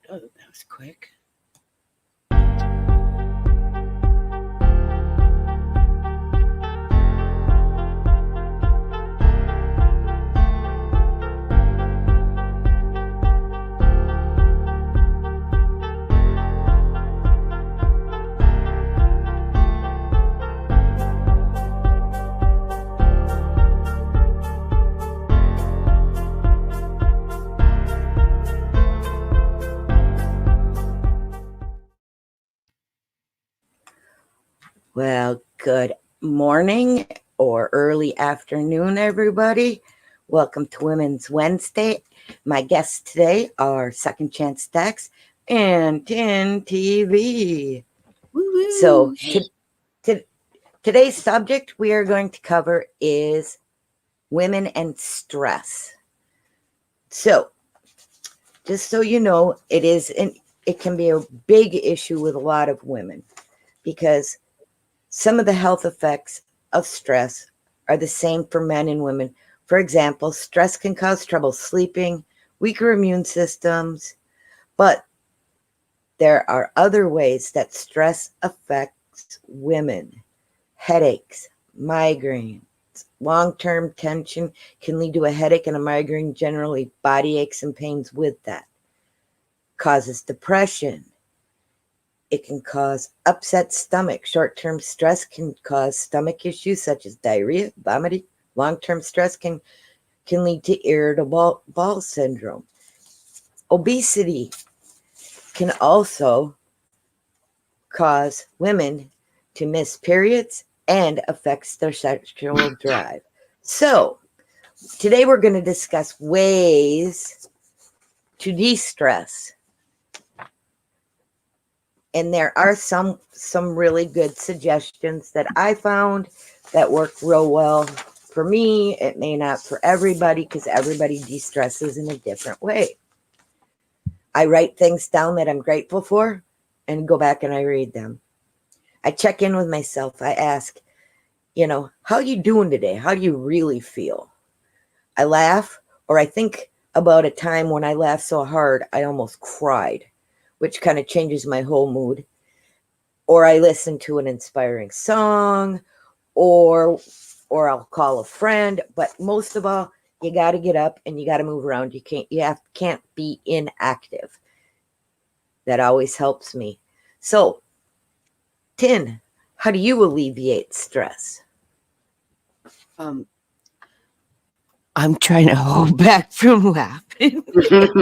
Oh, that was quick. Well, good morning or early afternoon, everybody. Welcome to Women's Wednesday. My guests today are Second Chance Dex and Tin TV. Woo-hoo. So, today's subject we are going to cover is women and stress. So, just so you know, it can be a big issue with a lot of women because some of the health effects of stress are the same for men and women. For example, stress can cause trouble sleeping, weaker immune systems, but there are other ways that stress affects women. Headaches, migraines, long-term tension can lead to a headache and a migraine, generally body aches and pains with that. Causes depression. It can cause upset stomach. Short-term stress can cause stomach issues such as diarrhea, vomiting. Long-term stress can lead to irritable bowel syndrome. Obesity can also cause women to miss periods and affects their sexual drive. So, today we're going to discuss ways to de-stress. And there are some really good suggestions that I found that work real well for me. It may not for everybody because everybody de-stresses in a different way. I write things down that I'm grateful for and go back and I read them. I check in with myself. I ask, how you doing today? How do you really feel? I laugh, or I think about a time when I laughed so hard I almost cried, which kind of changes my whole mood. Or I listen to an inspiring song, or I'll call a friend. But most of all, you got to get up and you got to move around. You can't be inactive. That always helps me. So, Tin, how do you alleviate stress? I'm trying to hold back from laughing. Because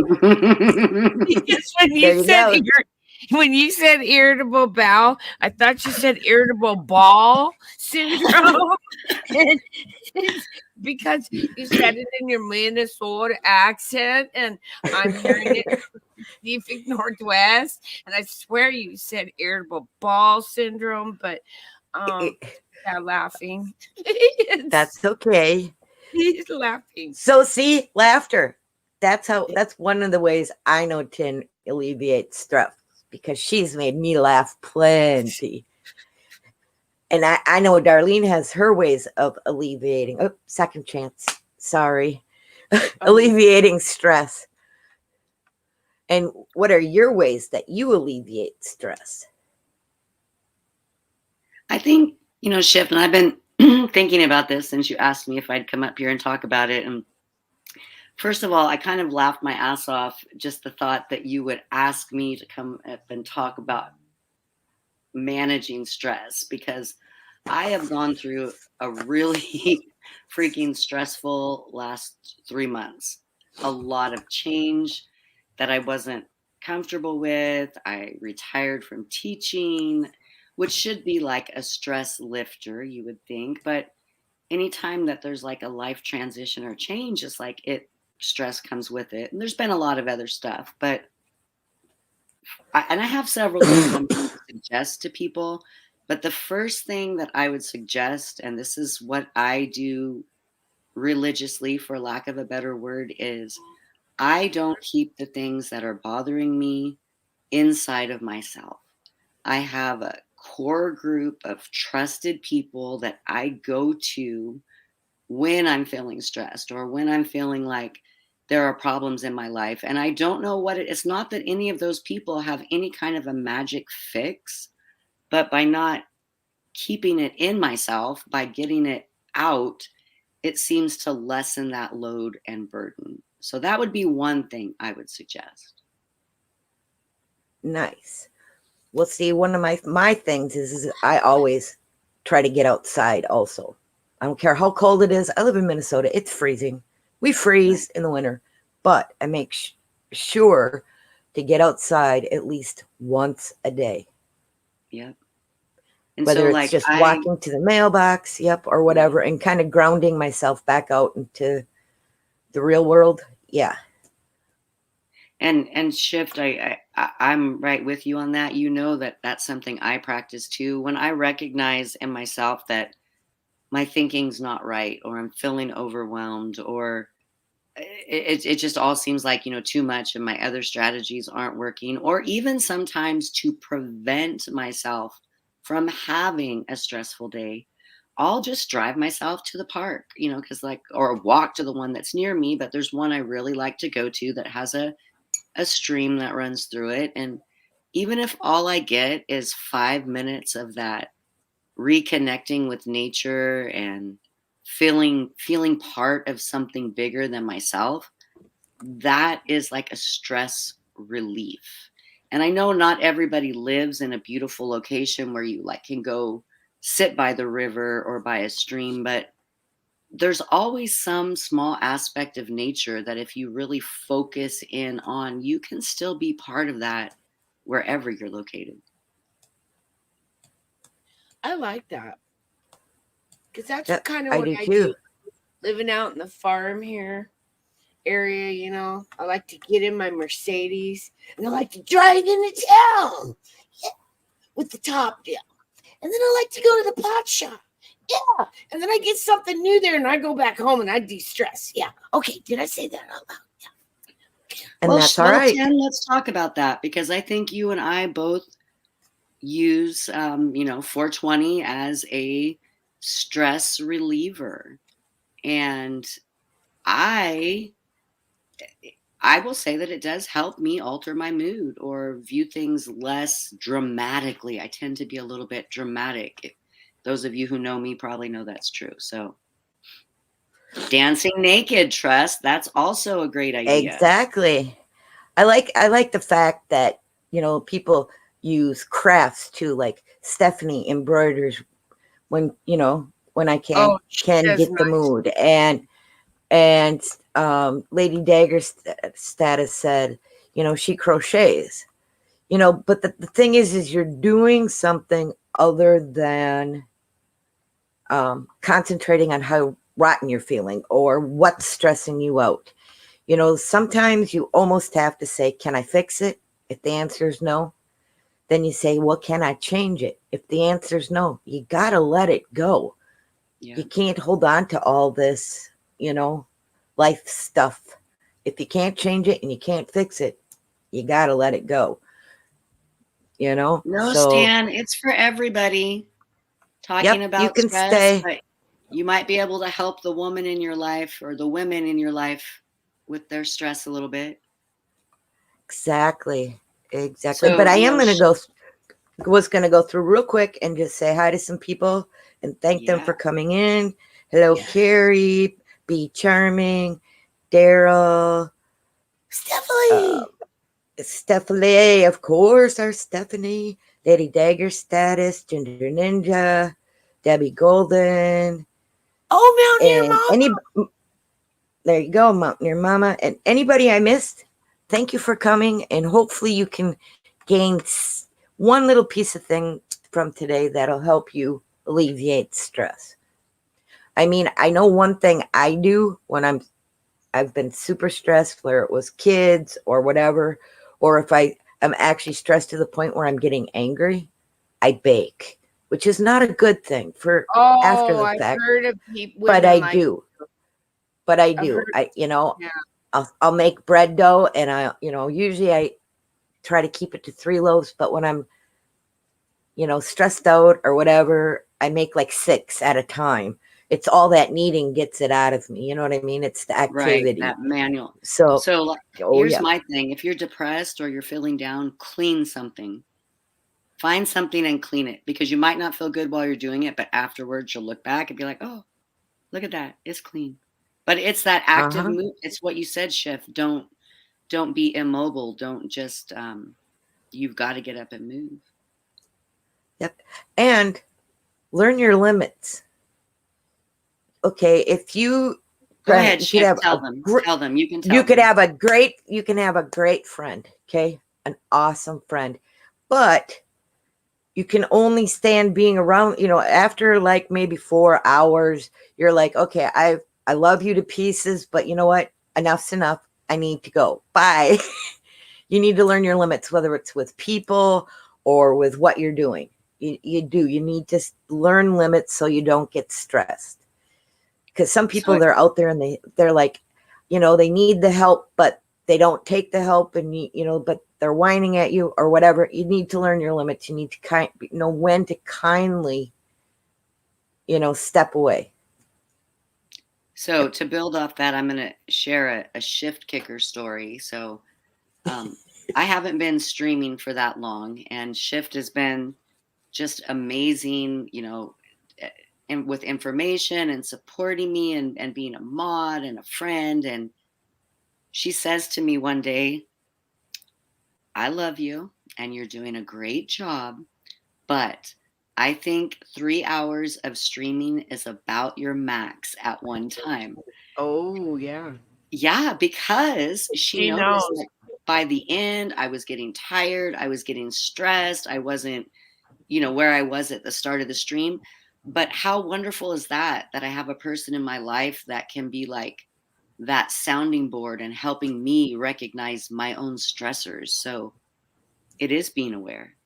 when you said irritable bowel, I thought you said irritable ball syndrome. And it's because you said it in your Minnesota accent, and I'm hearing it in the Pacific Northwest, and I swear you said irritable ball syndrome, but yeah, laughing. That's okay. He's laughing. So see, laughter. That's one of the ways I know Tin alleviates stress because she's made me laugh plenty. And I know Darlene has her ways of alleviating. Oh, second chance. Sorry. Alleviating stress. And what are your ways that you alleviate stress? I think, Shiv, and I've been thinking about this since you asked me if I'd come up here and talk about it. And first of all, I kind of laughed my ass off just the thought that you would ask me to come up and talk about managing stress, because I have gone through a really freaking stressful last 3 months. A lot of change that I wasn't comfortable with. I retired from teaching, which should be like a stress lifter, you would think. But anytime that there's like a life transition or change, it's like stress comes with it. And there's been a lot of other stuff, but I have several things I'm going to suggest to people. But the first thing that I would suggest, and this is what I do religiously, for lack of a better word, is I don't keep the things that are bothering me inside of myself. I have a core group of trusted people that I go to when I'm feeling stressed or when I'm feeling like there are problems in my life. And I don't know what it's not that any of those people have any kind of a magic fix, but by not keeping it in myself, by getting it out, it seems to lessen that load and burden. So that would be one thing I would suggest. Nice. Well, see, one of my things is I always try to get outside also. I don't care how cold it is. I live in Minnesota. It's freezing. We freeze in the winter, but I make sure to get outside at least once a day. Yep. And Whether so, it's like, just walking to the mailbox, or whatever, and kind of grounding myself back out into the real world. Yeah. And Shift, I'm right with you on that. You know that that's something I practice too. When I recognize in myself that my thinking's not right, or I'm feeling overwhelmed, or it just all seems like, too much, and my other strategies aren't working, or even sometimes to prevent myself from having a stressful day, I'll just drive myself to the park, because or walk to the one that's near me. But there's one I really like to go to that has a stream that runs through it. And even if all I get is 5 minutes of that reconnecting with nature and feeling part of something bigger than myself, that is like a stress relief. And I know not everybody lives in a beautiful location where you can go sit by the river or by a stream, but there's always some small aspect of nature that if you really focus in on, you can still be part of that wherever you're located. I like that. Because that's kind of what I too. do. Living out in the farm here area, I like to get in my Mercedes and I like to drive into town. Yeah. With the top down. And then I like to go to the pot shop. Yeah. And then I get something new there and I go back home and I de-stress. Yeah. Okay. Did I say that out loud? Yeah. And that's all right. Tim, let's talk about that, because I think you and I both use, 420 as a stress reliever. And I will say that it does help me alter my mood or view things less dramatically. I tend to be a little bit dramatic. Those of you who know me probably know that's true. So dancing naked, Trust, that's also a great idea. Exactly. I like the fact that, people use crafts too, like Stephanie embroiders when I can get the mood. And Lady Dagger's status said, she crochets, but the thing is you're doing something other than concentrating on how rotten you're feeling or what's stressing you out. Sometimes you almost have to say, can I fix it? If the answer is no, then you say, well, can I change it? If the answer is no, you got to let it go. Yeah. You can't hold on to all this, life stuff. If you can't change it and you can't fix it, you got to let it go. No, Stan, it's for everybody. Talking about you can stress, stay. But you might be able to help the woman in your life or the women in your life with their stress a little bit. Exactly. So, but I am going to was going to go through real quick and just say hi to some people and thank them for coming in. Hello, Carrie, Be Charming, Daryl, Stephanie, of course, our Stephanie, Lady Dagger Status, Ginger Ninja, Debbie Golden. Oh, Mountaineer Mama. There you go, Mountaineer Mama. And anybody I missed, thank you for coming. And hopefully you can gain one little piece of thing from today that'll help you alleviate stress. I mean, I know one thing I do when I've been super stressed, whether it was kids or whatever, or if I am actually stressed to the point where I'm getting angry, I bake, which is not a good thing for after the fact. I've heard of people, but I do. But I do. I'll make bread dough, and usually I try to keep it to 3 loaves. But when I'm, stressed out or whatever, I make like 6 at a time it's all that needing gets it out of me. You know what I mean? It's the Right, activity. that manual. So, So, like, oh here's yeah. my thing. If you're depressed or you're feeling down, clean something. Find something and clean it, because you might not feel good while you're doing it, but afterwards you'll look back and be like, "Oh, look at that. It's clean." But it's that active Uh-huh. move. It's what you said, Chef. Don't be immobile. Don't just you've got to get up and move. Yep. And learn your limits. Okay, if you Go granted, ahead, you could Chef. have a Tell them. You can you tell could them. have a great you can have a great friend, okay? An awesome friend. But you can only stand being around, after like maybe 4 hours, you're like, okay, I love you to pieces, but you know what? Enough's enough. I need to go. Bye. You need to learn your limits, whether it's with people or with what you're doing. You need to learn limits so you don't get stressed. Because some So people, they're out there and they're like, they need the help, but they don't take the help, and but they're whining at you or whatever. You need to learn your limits. You need to know when to kindly, step away. So to build off that, I'm going to share a shift kicker story. So I haven't been streaming for that long, and Shift has been just amazing, and with information and supporting me and being a mod and a friend. And she says to me one day, "I love you and you're doing a great job, but I think 3 hours of streaming is about your max at one time." Oh, yeah. Yeah, because she She noticed knows. that by the end, I was getting tired, I was getting stressed, I wasn't, where I was at the start of the stream. But how wonderful is that, that I have a person in my life that can be like that sounding board and helping me recognize my own stressors. So it is being aware.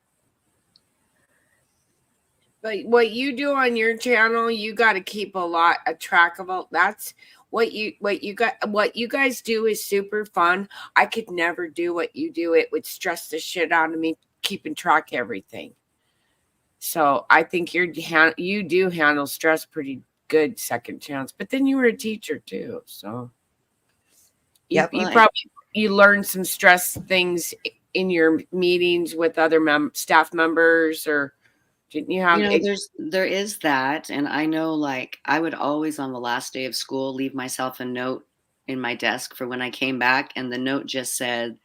But what you do on your channel, you got to keep a track of all. That's what you guys do is super fun. I could never do what you do. It would stress the shit out of me keeping track of everything. So I think you do handle stress pretty good, Second Chance. But then you were a teacher too, so Yep. you probably you learned some stress things in your meetings with other staff members, or didn't you have? There is that. And I know, like, I would always on the last day of school leave myself a note in my desk for when I came back. And the note just said,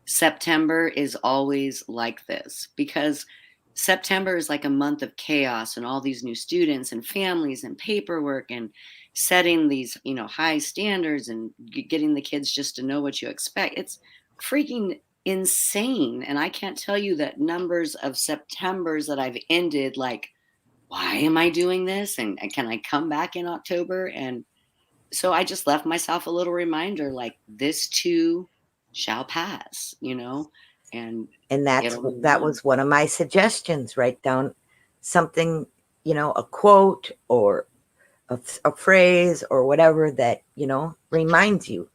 "September is always like this," because September is like a month of chaos and all these new students and families and paperwork and setting these, high standards and getting the kids just to know what you expect. It's freaking insane. And I can't tell you that numbers of Septembers that I've ended, like, why am I doing this? And can I come back in October? And so I just left myself a little reminder, like, this too shall pass, and And it'll move that on. was one of my suggestions. Write down something, a quote or a phrase or whatever that, reminds you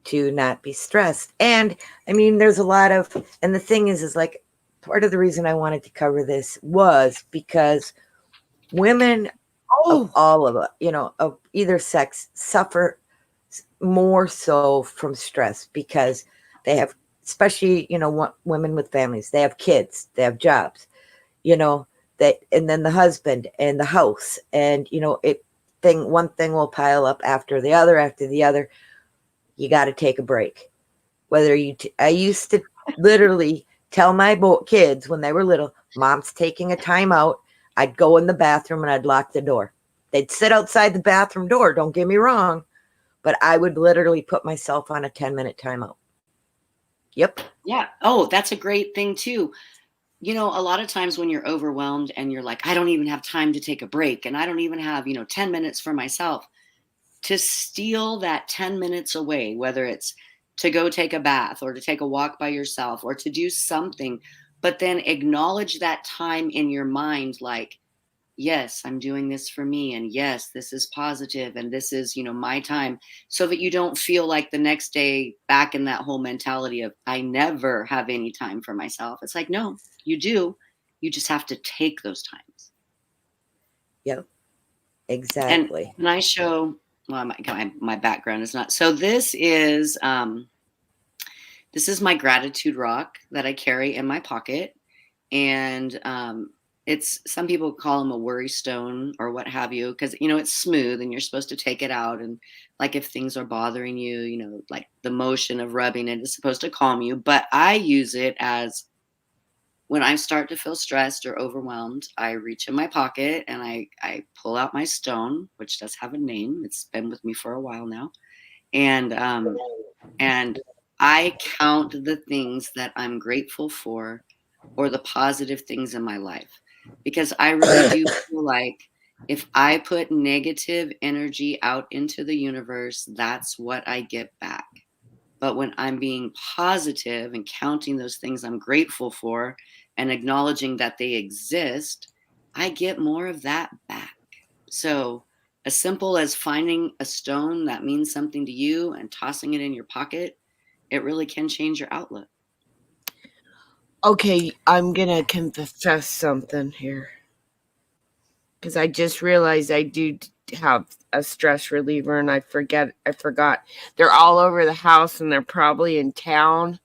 to not be stressed. And I mean, there's a lot of, and the thing is like, part of the reason I wanted to cover this was because women of all of it, of either sex, suffer more so from stress because they have, especially, women with families, they have kids, they have jobs, and then the husband and the house, and, one thing will pile up after the other. You got to take a break. I used to literally tell my kids when they were little, Mom's taking a time out. I'd go in the bathroom and I'd lock the door. They'd sit outside the bathroom door. Don't get me wrong, but I would literally put myself on a 10-minute timeout. Yep. Yeah. Oh, that's a great thing too. A lot of times when you're overwhelmed and you're like, I don't even have time to take a break and I don't even have, 10 minutes for myself, to steal that 10 minutes away, whether it's to go take a bath or to take a walk by yourself or to do something, but then acknowledge that time in your mind, like, yes, I'm doing this for me. And yes, this is positive. And this is, my time, so that you don't feel like the next day back in that whole mentality of, I never have any time for myself. It's like, no, you do. You just have to take those times. Yep. Exactly. And I show, well, my background is not. So this is my gratitude rock that I carry in my pocket. And it's, some people call them a worry stone or what have you, because it's smooth and you're supposed to take it out, and like if things are bothering you, like the motion of rubbing it is supposed to calm you. But I use it as, when I start to feel stressed or overwhelmed, I reach in my pocket and I pull out my stone, which does have a name. It's been with me for a while now, and I count the things that I'm grateful for, or the positive things in my life, because I really do feel like if I put negative energy out into the universe, that's what I get back. But when I'm being positive and counting those things I'm grateful for and acknowledging that they exist, I get more of that back. So, as simple as finding a stone that means something to you and tossing it in your pocket, it really can change your outlook. Okay, I'm gonna confess something here, because I just realized I do have a stress reliever, and I forgot. They're all over the house, and they're probably in town.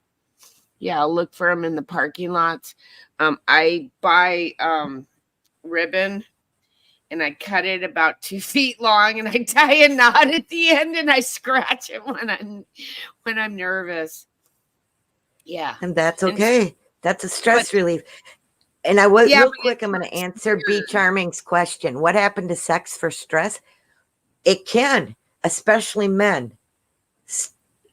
Yeah, I'll look for them in the parking lots. I buy ribbon, and I cut it about 2 feet long, and I tie a knot at the end, and I scratch it when I'm nervous. Yeah, And that's and okay. That's a stress but relief. And I was yeah, real but quick, I'm going to it's answer B weird. Charming's question. What happened to sex for stress? It can, especially men.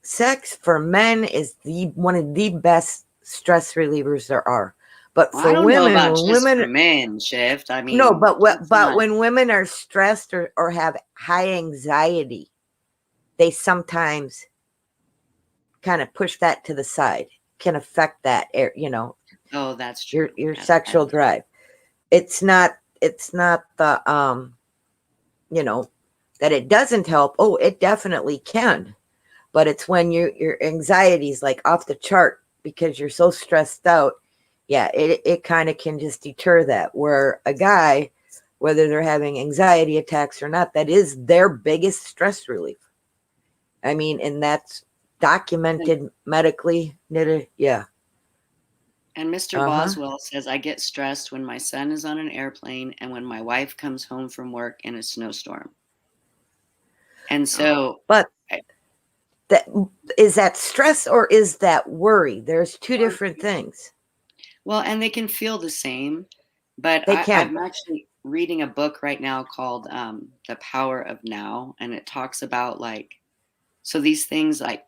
Sex for men is one of the best stress relievers there are. But Well, I for don't know women, about when just for women men, Shift. I no, mean, but that's not. when women are stressed or have high anxiety, they sometimes kind of push that to the side. Can affect that, Oh, that's true. your Yes, sexual drive. It's not the you know that it doesn't help. Oh, it definitely can, but it's when your anxiety is like off the chart because you're so stressed out. Yeah, it kind of can just deter that. Where a guy, whether they're having anxiety attacks or not, that is their biggest stress relief. I mean, and that's documented medically. Yeah. and Mr. Uh-huh. Boswell says, I get stressed when my son is on an airplane and when my wife comes home from work in a snowstorm. And so, But that is that stress or is that worry? There's two different things. well, and they can feel the same, but They can. I'm actually reading a book right now called The Power of Now. And it talks about like, so these things like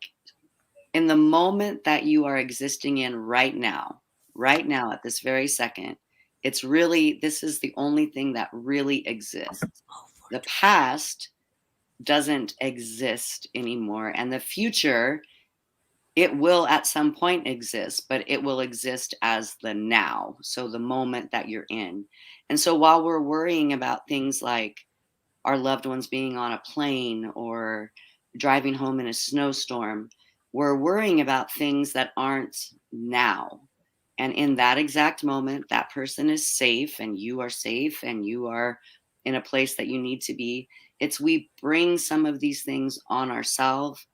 in the moment that you are existing in right now at this very second, it's really, this is the only thing that really exists. The past doesn't exist anymore, and the future, it will at some point exist, but it will exist as the now, so the moment that you're in. And so while we're worrying about things like our loved ones being on a plane or driving home in a snowstorm, we're worrying about things that aren't now. And in that exact moment, that person is safe and you are safe and you are in a place that you need to be. It's, we bring some of these things on ourselves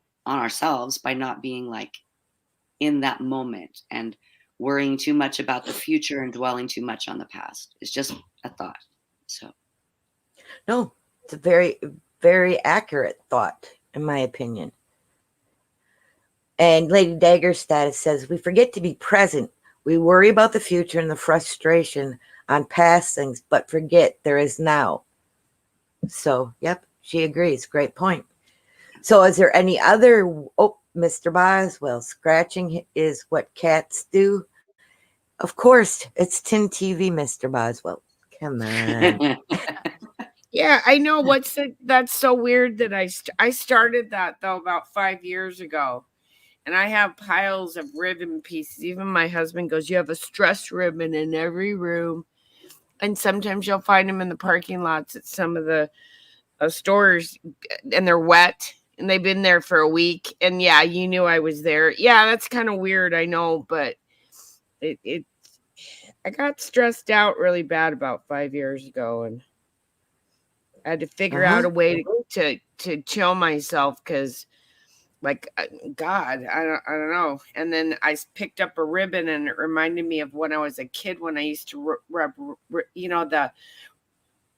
by not being like in that moment and worrying too much about the future and dwelling too much on the past. It's just a thought. So No, it's a very, very accurate thought, in my opinion. And Lady Dagger's status says, we forget to be present. We worry about the future and the frustration on past things, but forget there is now. So, yep, she agrees. Great point. So, is there any other? Oh, Mr. Boswell, scratching is what cats do. Of course, it's Tin TV, Mr. Boswell. Come on. Yeah, I know. That's so weird that I started that though about 5 years ago, and I have piles of ribbon pieces. Even my husband goes, "You have a stress ribbon in every room," and sometimes you'll find them in the parking lots at some of the stores, and they're wet and they've been there for a week. And yeah, you knew I was there. Yeah, that's kind of weird, I know, but it I got stressed out really bad about 5 years ago, and I had to figure out a way to chill myself because, like, God, I don't know. And then I picked up a ribbon, and it reminded me of when I was a kid when I used to rub,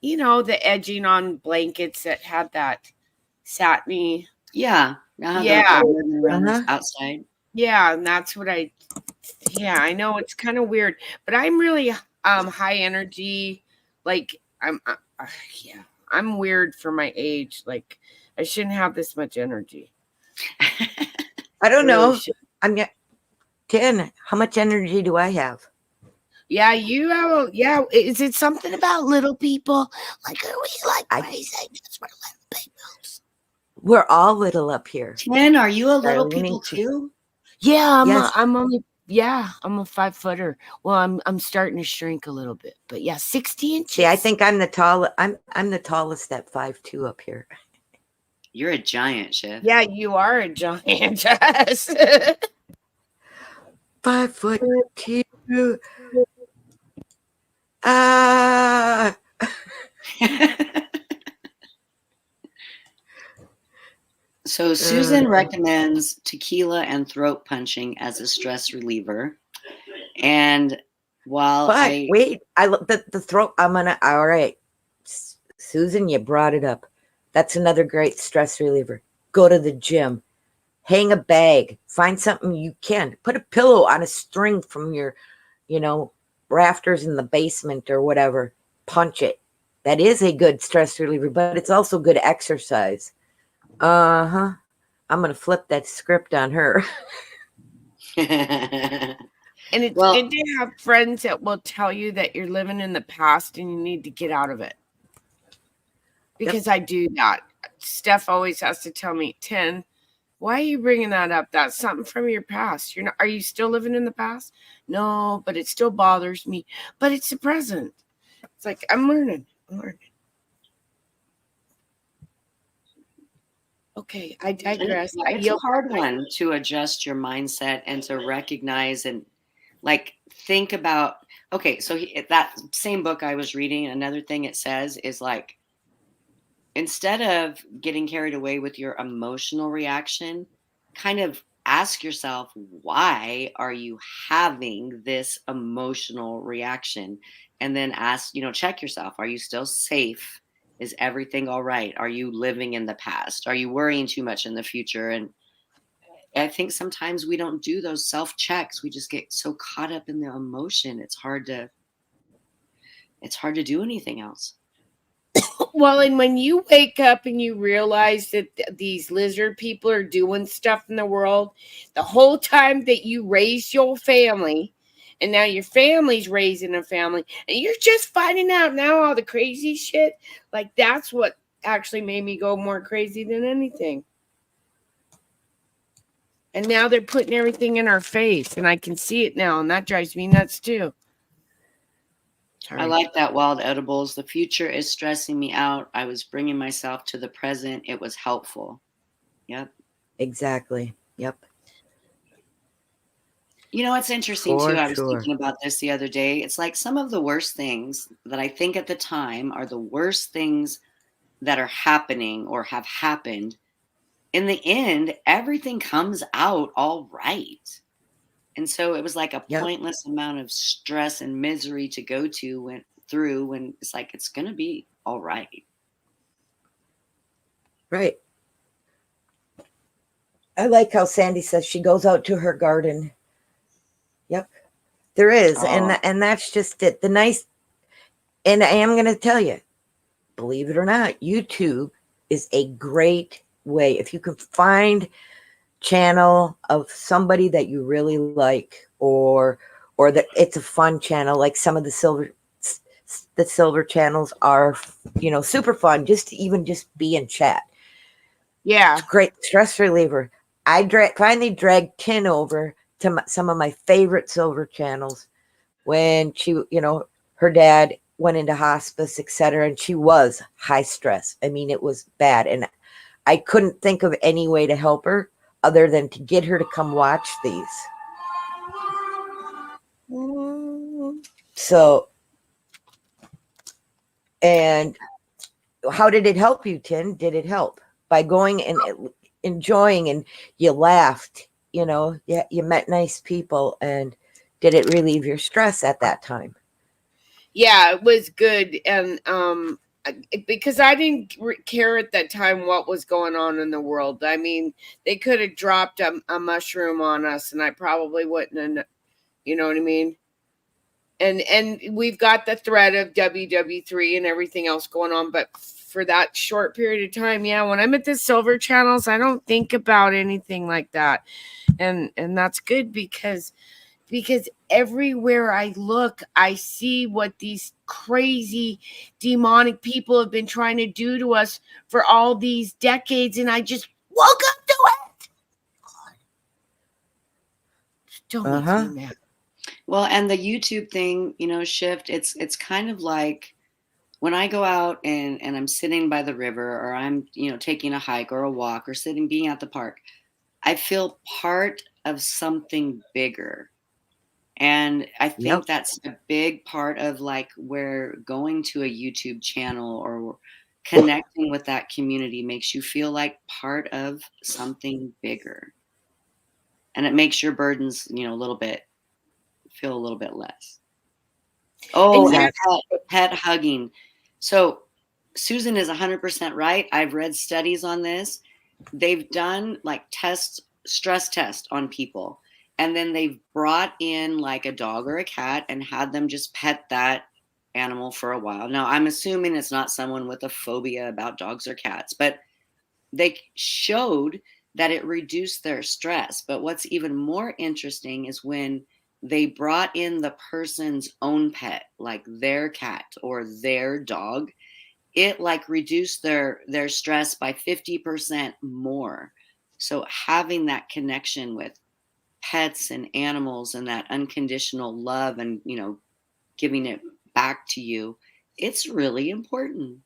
the edging on blankets that had that satiny. Yeah. Yeah. Around this outside. Yeah, and that's what I know it's kind of weird, but I'm really high energy. Like I'm weird for my age. Like I shouldn't have this much energy. I don't know. Should. I'm 10. How much energy do I have? Yeah, you have. Yeah, is it something about little people? Like, are we like crazy? We're little people. We're all little up here. 10, are you a little people too? Yeah, Yes. I'm a 5-footer. Well, I'm starting to shrink a little bit, but yeah, 60 inches. See, I think I'm the tallest at 5'2" up here. You're a giant, Chef. Yeah, you are a giant. 5'2". Ah. So Susan recommends tequila and throat punching as a stress reliever. And while wait, I love the throat. All right. Susan, you brought it up. That's another great stress reliever. Go to the gym. Hang a bag. Find something you can. Put a pillow on a string from your, rafters in the basement or whatever. Punch it. That is a good stress reliever, but it's also good exercise. I'm going to flip that script on her. And it's good to have friends that will tell you that you're living in the past and you need to get out of it. Because I do that. Steph always has to tell me, 10, why are you bringing that up? That's something from your past. Are you still living in the past? No, but it still bothers me. But it's the present. It's like, I'm learning. Okay, I digress. It's a hard one to adjust your mindset and to recognize and think about. Okay, so that same book I was reading, another thing it says is like, instead of getting carried away with your emotional reaction, kind of ask yourself, why are you having this emotional reaction? And then check yourself. Are you still safe? Is everything all right? Are you living in the past? Are you worrying too much in the future? And I think sometimes we don't do those self-checks. We just get so caught up in the emotion. It's hard to do anything else. Well, and when you wake up and you realize that these lizard people are doing stuff in the world, the whole time that you raised your family, and now your family's raising a family, and you're just finding out now all the crazy shit, like that's what actually made me go more crazy than anything. And now they're putting everything in our face, and I can see it now, and that drives me nuts too. I like that, Wild Edibles. The future is stressing me out. I was bringing myself to the present. It was helpful. Yep. Exactly. Yep. It's interesting too. I was thinking about this the other day. It's like some of the worst things that I think at the time are the worst things that are happening or have happened. In the end, everything comes out all right. And so it was like a pointless amount of stress and misery to go through when it's like, it's going to be all right. Right. I like how Sandy says she goes out to her garden. Yep. There is. Oh. And that's just it. And I am going to tell you, believe it or not, YouTube is a great way. If you can find channel of somebody that you really like, or that it's a fun channel, like some of the silver channels are, super fun, just to be in chat. Yeah, it's great stress reliever. I finally dragged Tin over to some of my favorite silver channels when she, her dad went into hospice, etc., and she was high stress. I mean, it was bad, and I couldn't think of any way to help her other than to get her to come watch these. So, and how did it help you, Tin? Did it help by going and enjoying, and you laughed, you met nice people, and did it relieve your stress at that time? Yeah, it was good. And because I didn't care at that time what was going on in the world. I mean, they could have dropped a mushroom on us and I probably wouldn't have, you know what I mean? And we've got the threat of WW3 and everything else going on, but for that short period of time, yeah, when I'm at the silver channels, I don't think about anything like that. And that's good because everywhere I look, I see what these crazy demonic people have been trying to do to us for all these decades, and I just woke up to it. God. Still makes me mad. Well, and the YouTube thing, Shift, it's kind of like when I go out and I'm sitting by the river, or I'm, taking a hike or a walk, or being at the park, I feel part of something bigger. And I think that's a big part of like where going to a YouTube channel or connecting with that community makes you feel like part of something bigger. And it makes your burdens, feel a little bit less. Oh, Exactly. and pet hugging. So Susan is 100% right. I've read studies on this. They've done like stress test on people. And then they've brought in like a dog or a cat and had them just pet that animal for a while. Now, I'm assuming it's not someone with a phobia about dogs or cats, but they showed that it reduced their stress. But what's even more interesting is when they brought in the person's own pet, like their cat or their dog, it like reduced their stress by 50% more. So having that connection with pets and animals and that unconditional love and, giving it back to you, it's really important.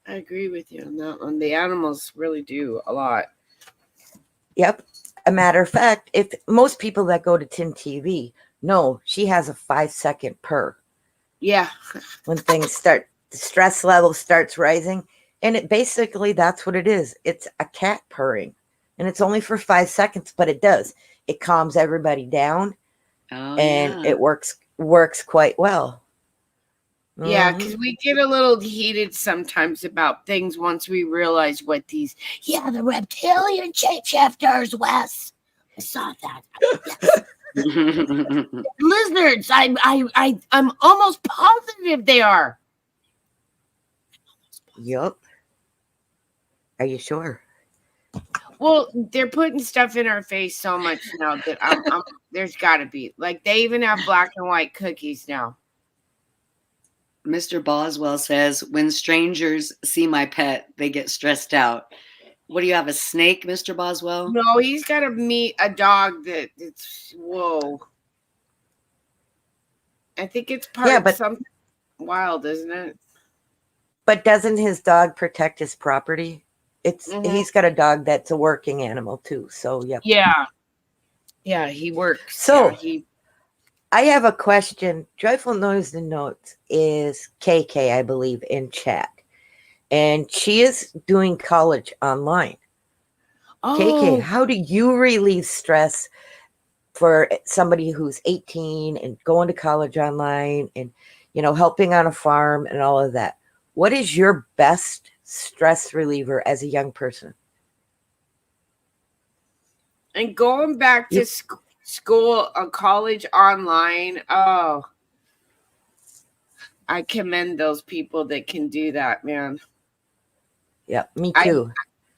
I agree with you on that one. The animals really do a lot. Yep. A matter of fact, if most people that go to Tin TV know she has a 5-second purr. Yeah. When things start, the stress level starts rising. And it basically, that's what it is. It's a cat purring. And it's only for 5 seconds, but it does. It calms everybody down. Oh, and yeah. it works quite well. Yeah, because we get a little heated sometimes about things once we realize what the reptilian shapeshifters, Wes. I saw that. Yes. Lizards. I'm almost positive they are. Yup. Are you sure? Well, they're putting stuff in our face so much now that I'm there's got to be. Like, they even have black and white cookies now. Mr. Boswell says, when strangers see my pet, they get stressed out. What do you have, a snake, Mr. Boswell? No, he's got to meet a dog that it's, whoa. I think it's part of something wild, isn't it? But doesn't his dog protect his property? He's got a dog that's a working animal too. So, yep. Yeah, he works. So, I have a question. Joyful Noise and Notes is KK, I believe, in chat. And she is doing college online. Oh. KK, how do you relieve stress for somebody who's 18 and going to college online and, helping on a farm and all of that? What is your best stress reliever as a young person? And going back to school, college online, oh, I commend those people that can do that, man. Yeah, me too.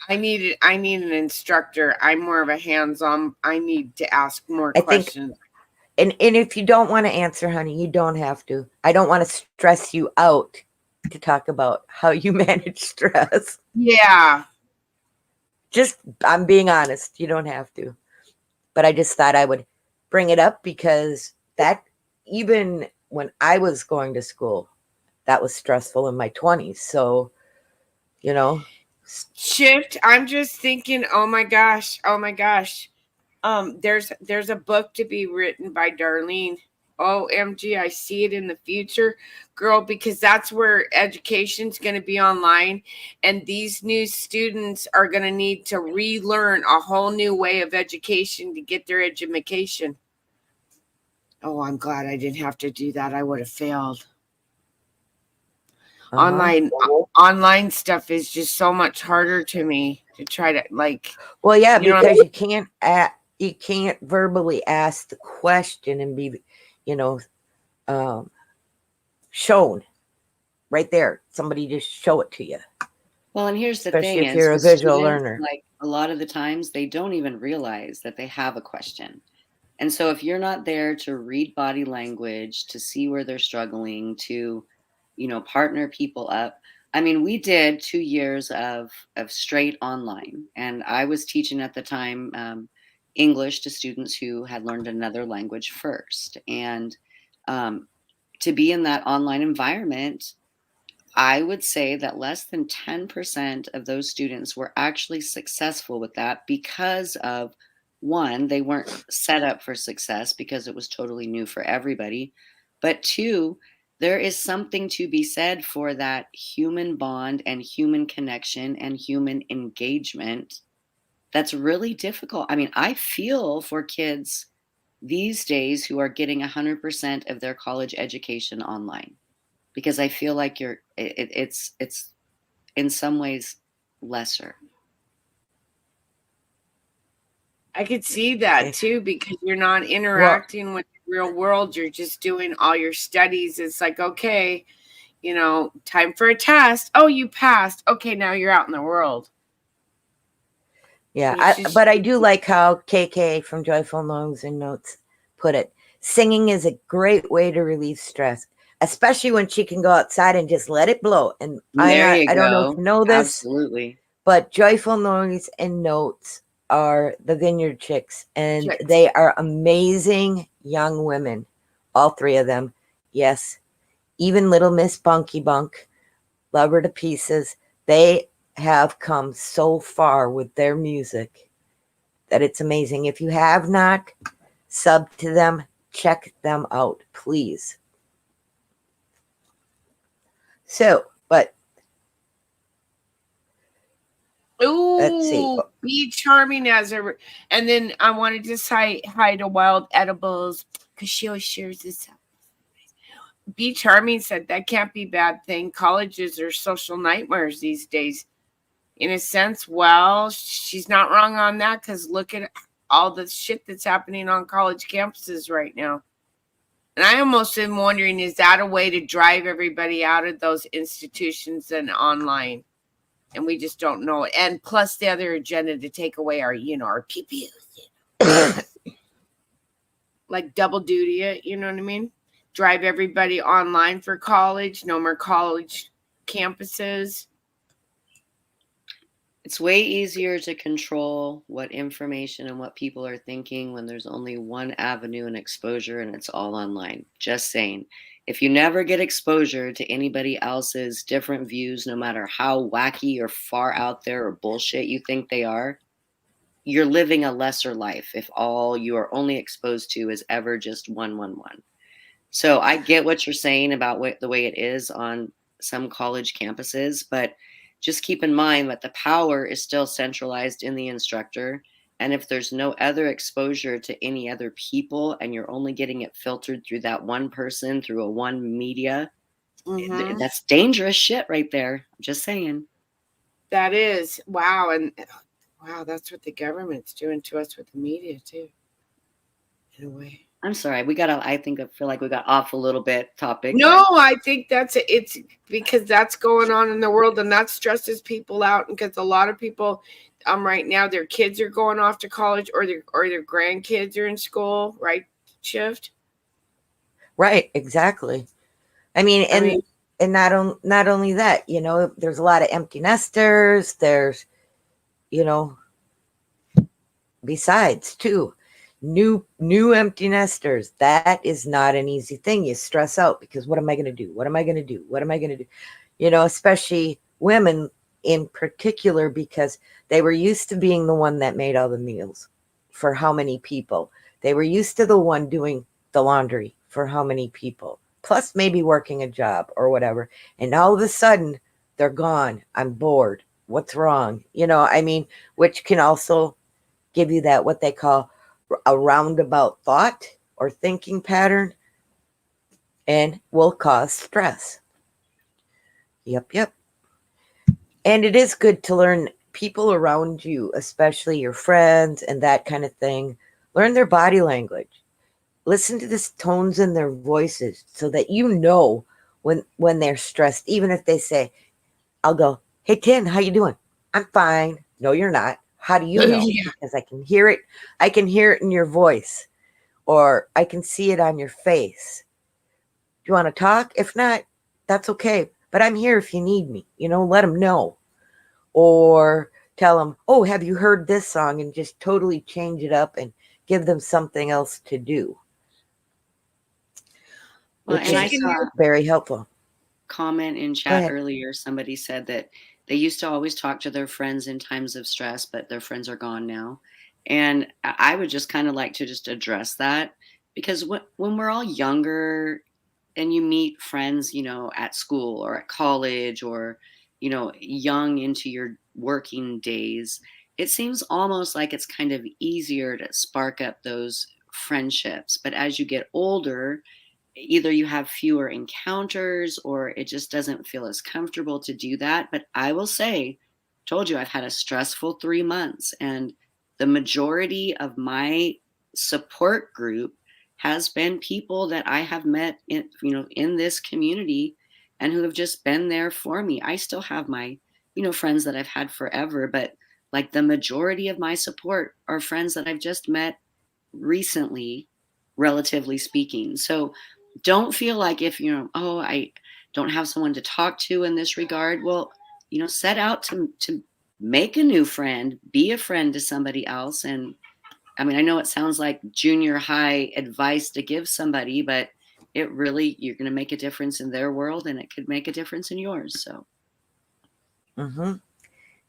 I need an instructor. I'm more of a hands-on. I need to ask more questions. And if you don't want to answer, honey, you don't have to. I don't want to stress you out to talk about how you manage stress. Yeah. I'm being honest. You don't have to. But I just thought I would bring it up because that, even when I was going to school, that was stressful in my 20s. So, Shift. I'm just thinking, oh my gosh. There's a book to be written by Darlene. OMG, I see it in the future, girl, because that's where education's going to be online. And these new students are going to need to relearn a whole new way of education to get their education. Oh, I'm glad I didn't have to do that. I would have failed. Online stuff is just so much harder to me to try to Well, yeah, you know because you can't verbally ask the question and be, shown right there. Somebody just show it to you. Well, and here's the Especially thing: if you're a visual students, learner. like a lot of the times, they don't even realize that they have a question. And so, if you're not there to read body language, to see where they're struggling, to, partner people up. I mean, we did 2 years of straight online, and I was teaching at the time English to students who had learned another language first. And to be in that online environment, I would say that less than 10% of those students were actually successful with that because of one, they weren't set up for success because it was totally new for everybody. But two, there is something to be said for that human bond and human connection and human engagement that's really difficult. I mean, I feel for kids these days who are getting 100% of their college education online because I feel like it's in some ways lesser. I could see that too, because you're not interacting with the real world. You're just doing all your studies. It's like, okay, time for a test. Oh, you passed. Okay, now you're out in the world. Yeah, but I do like how KK from Joyful Songs and Notes put it. Singing is a great way to relieve stress, especially when she can go outside and just let it blow. And I don't know if you know this. Absolutely. But Joyful Noise and Notes are the Vineyard Chicks, and they are amazing young women, all three of them. Yes, even little Miss Bunky Bunk, love her to pieces. They have come so far with their music that it's amazing. If you have not subbed to them, check them out, please. So, but let's see. Be charming and then I wanted to say hi to Wild Edibles because she always shares this. Be Charming said that can't be a bad thing. Colleges are social nightmares these days. In a sense, well, she's not wrong on that because look at all the shit that's happening on college campuses right now. And I almost am wondering, is that a way to drive everybody out of those institutions and online? And we just don't know it. And plus the other agenda to take away our PPUs. Like double duty it, you know what I mean? Drive everybody online for college. No more college campuses. It's way easier to control what information and what people are thinking when there's only one avenue and exposure and it's all online. Just saying. If you never get exposure to anybody else's different views, no matter how wacky or far out there or bullshit you think they are, you're living a lesser life if all you are only exposed to is ever just 111. So I get what you're saying about the way it is on some college campuses, but just keep in mind that the power is still centralized in the instructor. And if there's no other exposure to any other people and you're only getting it filtered through that one person, through a one media, that's dangerous shit right there. I'm just saying. That is. Wow. And wow, that's what the government's doing to us with the media too, in a way. I'm sorry. I feel like we got off a little bit topic. No, I think it's because that's going on in the world and that stresses people out. Because a lot of people right now, their kids are going off to college or their grandkids are in school, right? Shift. Right. Exactly. I mean, and not only that, there's a lot of empty nesters. There's, besides too, new empty nesters. That is not an easy thing. You stress out because what am I going to do? What am I going to do? What am I going to do? Especially women in particular, because they were used to being the one that made all the meals for how many people. They were used to the one doing the laundry for how many people, plus maybe working a job or whatever. And all of a sudden, they're gone. I'm bored. What's wrong? I mean, which can also give you that, what they call a roundabout thought or thinking pattern, and will cause stress. Yep. And it is good to learn people around you, especially your friends and that kind of thing. Learn their body language. Listen to the tones in their voices so that you know when they're stressed. Even if they say, I'll go, hey, Tin, how you doing? I'm fine. No, you're not. How do you know? Yeah. Because I can hear it. I can hear it in your voice, or I can see it on your face. Do you want to talk? If not, that's okay. But I'm here if you need me. Let them know. Or tell them, oh, have you heard this song? And just totally change it up and give them something else to do. Well, Which and I is saw very helpful. comment in chat earlier. Somebody said that they used to always talk to their friends in times of stress, but their friends are gone now. And I would just kind of like to just address that, because when we're all younger and you meet friends, at school or at college, or, young into your working days, it seems almost like it's kind of easier to spark up those friendships. But as you get older, either you have fewer encounters or it just doesn't feel as comfortable to do that. But I will say, told you, I've had a stressful 3 months, and the majority of my support group has been people that I have met in this community, and who have just been there for me. I still have my, friends that I've had forever, but like the majority of my support are friends that I've just met recently, relatively speaking. So don't feel like, if oh, I don't have someone to talk to in this regard. Well, set out to make a new friend, be a friend to somebody else. And I mean, I know it sounds like junior high advice to give somebody, but it really, you're going to make a difference in their world, and it could make a difference in yours. So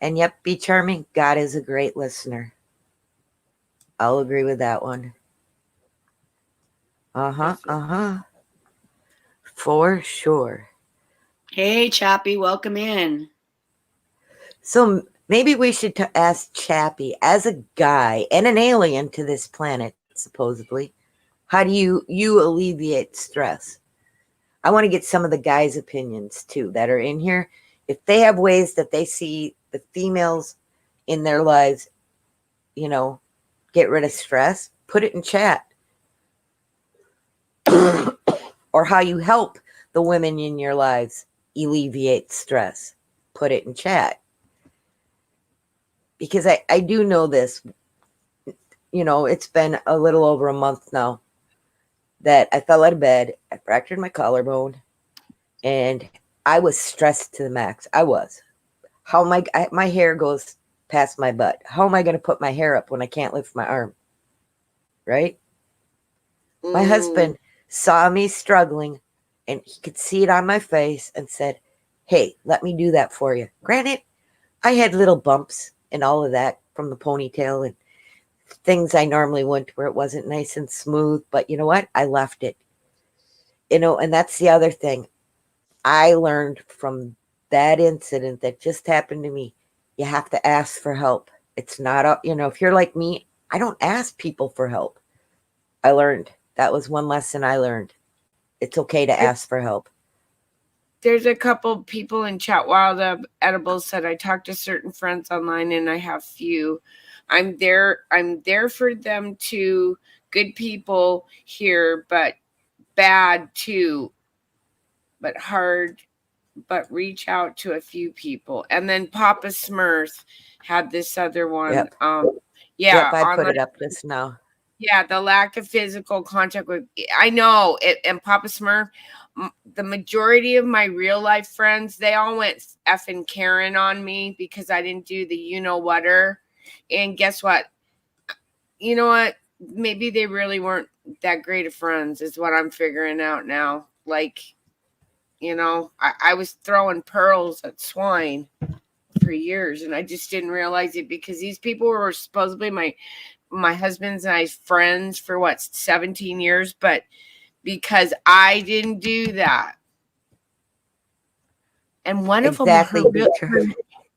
And yep, be charming. God is a great listener. I'll agree with that one. For sure. Hey, Chappie, welcome in. So maybe we should ask Chappie, as a guy and an alien to this planet, supposedly, how do you alleviate stress? I want to get some of the guys' opinions too that are in here. If they have ways that they see the females in their lives, get rid of stress, put it in chat. Or how you help the women in your lives alleviate stress, put it in chat. Because I do know this, it's been a little over a month now that I fell out of bed, I fractured my collarbone, and I was stressed to the max. I was. How am my hair goes past my butt. How am I going to put my hair up when I can't lift my arm? Right? My husband saw me struggling, and he could see it on my face and said, hey, let me do that for you. Granted, I had little bumps and all of that from the ponytail and things I normally wouldn't, where it wasn't nice and smooth. But you know what? I left it. And that's the other thing. I learned from that incident that just happened to me. You have to ask for help. It's not, if you're like me, I don't ask people for help. I learned. That was one lesson I learned. It's okay to ask for help. There's a couple people in chat. Wild Edibles said, I talk to certain friends online and I have few. I'm there for them too. Good people here, but bad too. But hard, but reach out to a few people. And then Papa Smurf had this other one. Yep. Yeah. I put it up just now. Yeah, the lack of physical contact with, I know it. And Papa Smurf, the majority of my real life friends, they all went effing Karen on me because I didn't do the you-know-whatter. And guess what? You know what? Maybe they really weren't that great of friends is what I'm figuring out now. Like, I was throwing pearls at swine for years, and I just didn't realize it because these people were supposedly my husband's and I's friends for 17 years, but because I didn't do that. And one of Exactly, them, because-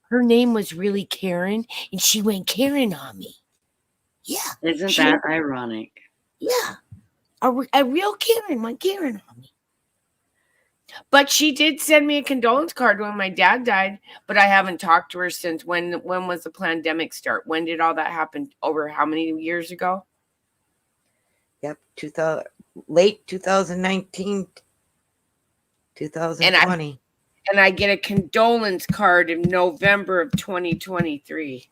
her name was really Karen, and she went Karen on me. Yeah. Isn't She- that ironic? Yeah. A real Karen went Karen on me. But she did send me a condolence card when my dad died, but I haven't talked to her since. When was the pandemic start? When did all that happen? Over how many years ago? Yep, 2000, late 2019, 2020. And I get a condolence card in November of 2023.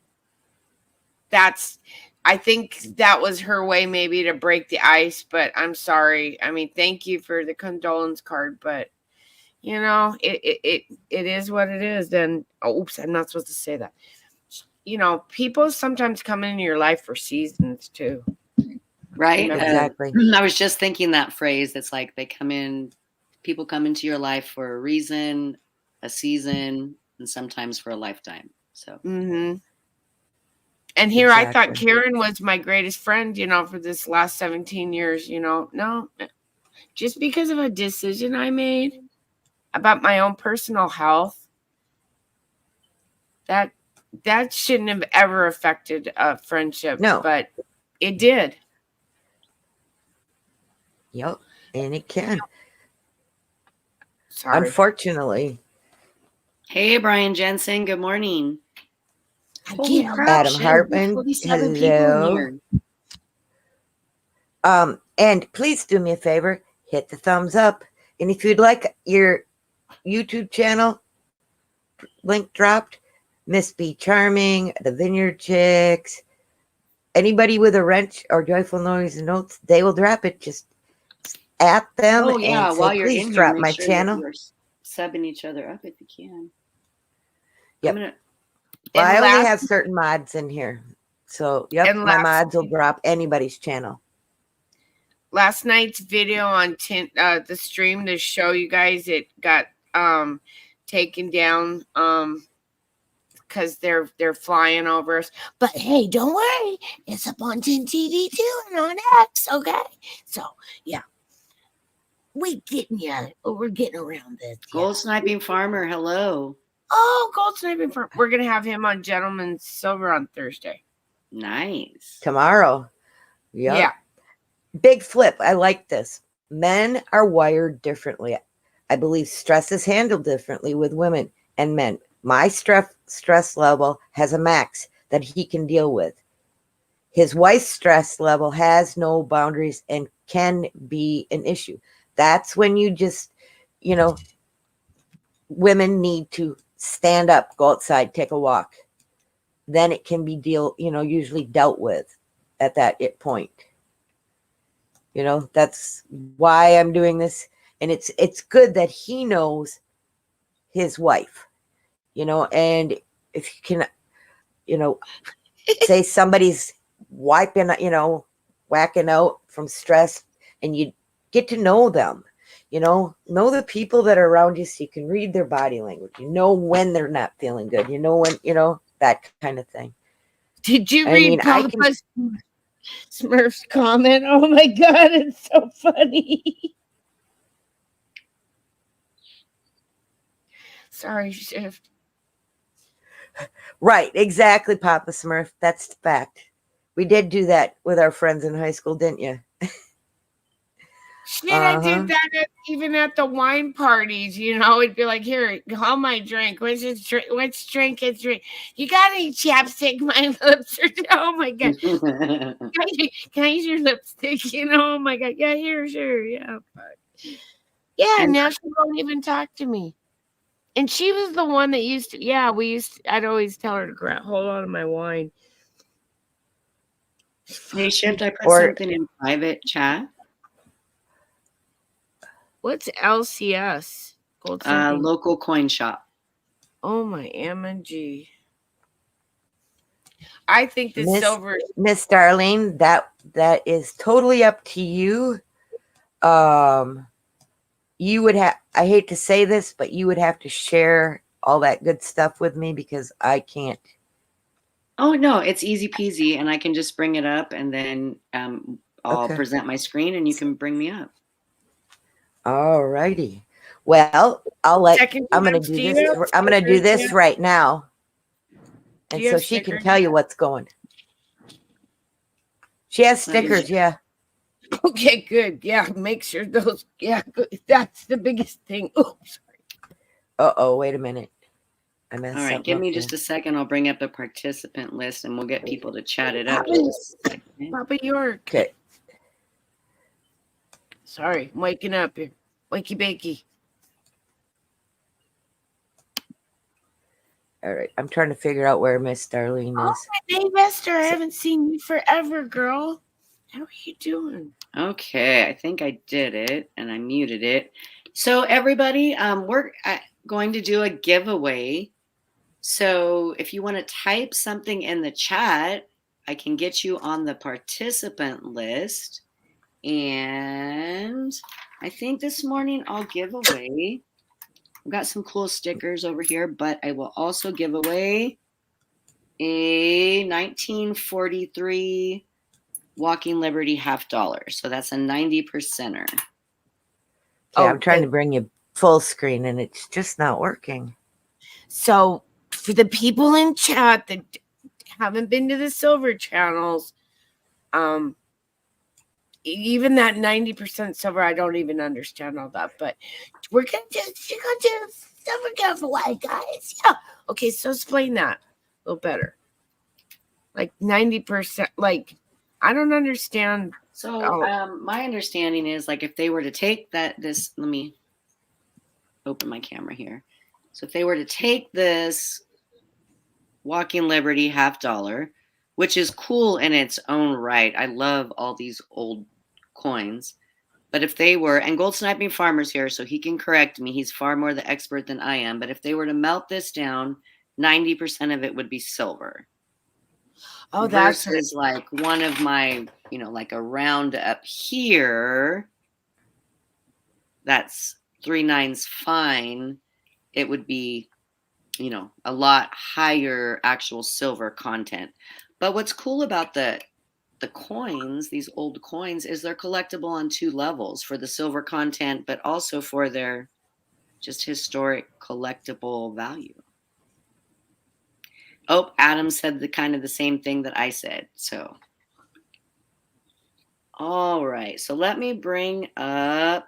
I think that was her way maybe to break the ice, but I'm sorry. I mean, thank you for the condolence card, but you know, it is what it is. Then, oops, I'm not supposed to say that. You know, people sometimes come into your life for seasons too. Right? Exactly. I was just thinking that phrase. It's like people come into your life for a reason, a season, and sometimes for a lifetime. So, Mm-hmm. And here I thought Exactly. Karen was my greatest friend, you know, for this last 17 years, you know. No, just because of a decision I made about my own personal health, that shouldn't have ever affected a friendship. No. But it did. Yep, and it can. Sorry. Unfortunately. hey, Brian Jensen, good morning. Holy crap, Adam Chef, Hartman, 47 people in hello. here. And please do me a favor, hit the thumbs up. And if you'd like your YouTube channel link dropped, Miss B Charming, the Vineyard Chicks, anybody with a wrench or joyful noise and notes, they will drop it. Just at them Oh yeah, and say, while you're please in here, drop make my sure channel. that you're subbing each other up if you can. Yep. I'm gonna, Well, I And only last- have certain mods in here. So, yep, And my last- mods will drop anybody's channel. Last night's video on the stream to show you guys, it got taken down because they're flying over us. But hey, don't worry, it's up on Tint TV too and on X. Okay, so yeah, we're getting around this. Yeah. Gold Sniping Farmer, hello. Oh, Gold Sniping Farm. We're gonna have him on Gentleman's Silver on Thursday. Nice. Tomorrow. Yep. Yeah. Big flip. I like this. Men are wired differently. I believe stress is handled differently with women and men. My stress level has a max that he can deal with. His wife's stress level has no boundaries and can be an issue. That's when you just, you know, women need to stand up, go outside, take a walk. Then it can be usually dealt with at that point. You know, that's why I'm doing this. And it's good that he knows his wife, you know, and if you can, you know, say somebody's whacking out from stress and you get to know them, you know the people that are around you so you can read their body language. You know when they're not feeling good. You know when, that kind of thing. Did you I read mean, I can- Papa's Smurf's comment? Oh my God, it's so funny. Sorry, Shift. Right, exactly, Papa Smurf. That's the fact. We did do that with our friends in high school, didn't you? Shit, I did that even at the wine parties. You know, it'd be like, here, hold my drink. Let's drink it. Drink. You got any chapstick? My lips are. Oh my God. Can I use your lipstick? You know, oh my God. Yeah, here, sure. Yeah. Yeah, And- now she won't even talk to me. And she was the one that used to, I'd always tell her to hold on to my wine. Hey, Shift, I put something in private chat. What's LCS? Local coin shop. Oh my M&G. I think the silver. Miss Darlene, that is totally up to you. You would have, I hate to say this, but you would have to share all that good stuff with me because I can't. Oh, no, it's easy peasy. And I can just bring it up and then I'll present my screen and you can bring me up. All righty. Well, I'm going to Second do chance, this. I'm going to do this right now. Do And you so have she can stickers? tell you what's going. She has stickers. Yeah. Okay, good. Yeah, make sure those. Yeah, good. That's the biggest thing. Oops. Uh-oh, wait a minute. I messed All right, something give up me there. just a second. I'll bring up the participant list and we'll get people to chat it up. Papa York. Okay. Sorry, I'm waking up here. Wakey bakey. All right. I'm trying to figure out where Miss Darlene Oh, is. Dave Esther, I haven't seen you forever, girl. How are you doing? Okay, I think I did it and I muted it. So everybody, we're going to do a giveaway. So if you want to type something in the chat, I can get you on the participant list. And I think this morning I'll give away. I've got some cool stickers over here, but I will also give away a 1943 Walking Liberty $50. So that's a 90%er. Okay, I'm trying to bring you full screen and it's just not working. So for the people in chat that haven't been to the silver channels, even that 90% silver, I don't even understand all that, but we're gonna do silver giveaway, guys. Yeah. Okay, so explain that a little better. Like 90%, like I don't understand. So my understanding is like if they were to take let me open my camera here. So if they were to take this Walking Liberty $50, which is cool in its own right. I love all these old coins. But if they were, and Gold Sniping Farmer's here, so he can correct me. He's far more the expert than I am. But if they were to melt this down, 90% of it would be silver. Oh, that's versus like one of my, like a round up here. That's 3 9s fine. It would be, a lot higher actual silver content. But what's cool about the coins, these old coins, is they're collectible on 2 levels, for the silver content, but also for their just historic collectible value. Oh, Adam said the same thing that I said. So, all right. So let me bring up.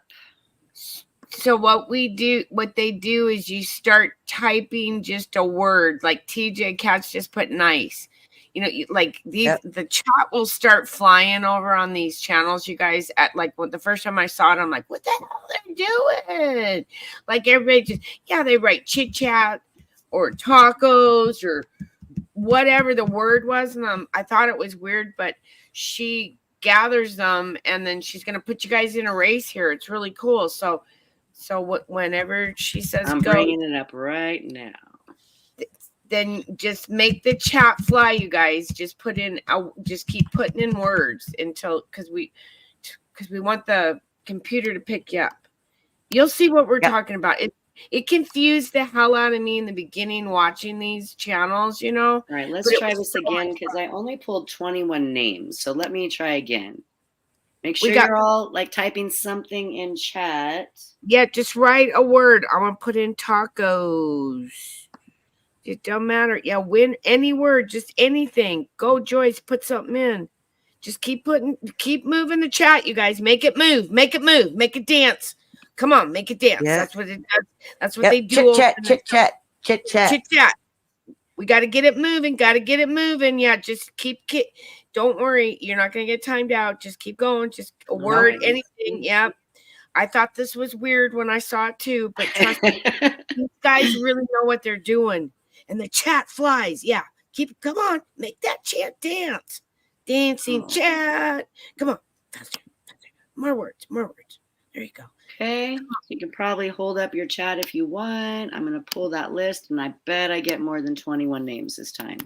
So what they do is you start typing just a word, like TJ Katz just put nice. The chat will start flying over on these channels, you guys. At like the first time I saw it, I'm like, what the hell they're doing? Like everybody just, they write chit chat or tacos or whatever the word was. And I thought it was weird, but she gathers them and then she's going to put you guys in a race here. It's really cool. So whenever she says I'm go, bringing it up right now. Then just make the chat fly, you guys. Just just keep putting in words until because we want the computer to pick you up. You'll see what we're talking about. It confused the hell out of me in the beginning watching these channels, All right, let's try this again because I only pulled 21 names. So let me try again. Make sure you're all like typing something in chat. Yeah, just write a word. I'm going to put in tacos. It don't matter. Yeah, win any word, just anything. Go, Joyce, put something in. Just keep moving the chat, you guys. Make it move. Make it dance. Come on, make it dance. Yeah. That's what it does. That's what they do. Chit chat. We got to get it moving. Yeah, just keep. Don't worry. You're not going to get timed out. Just keep going. Just a word, anything. Yeah. I thought this was weird when I saw it too, but trust me, these guys really know what they're doing. And the chat flies. Yeah. Come on. Make that chat dance. Dancing chat. Come on. Faster. More words. There you go. Okay. You can probably hold up your chat if you want. I'm going to pull that list, and I bet I get more than 21 names this time.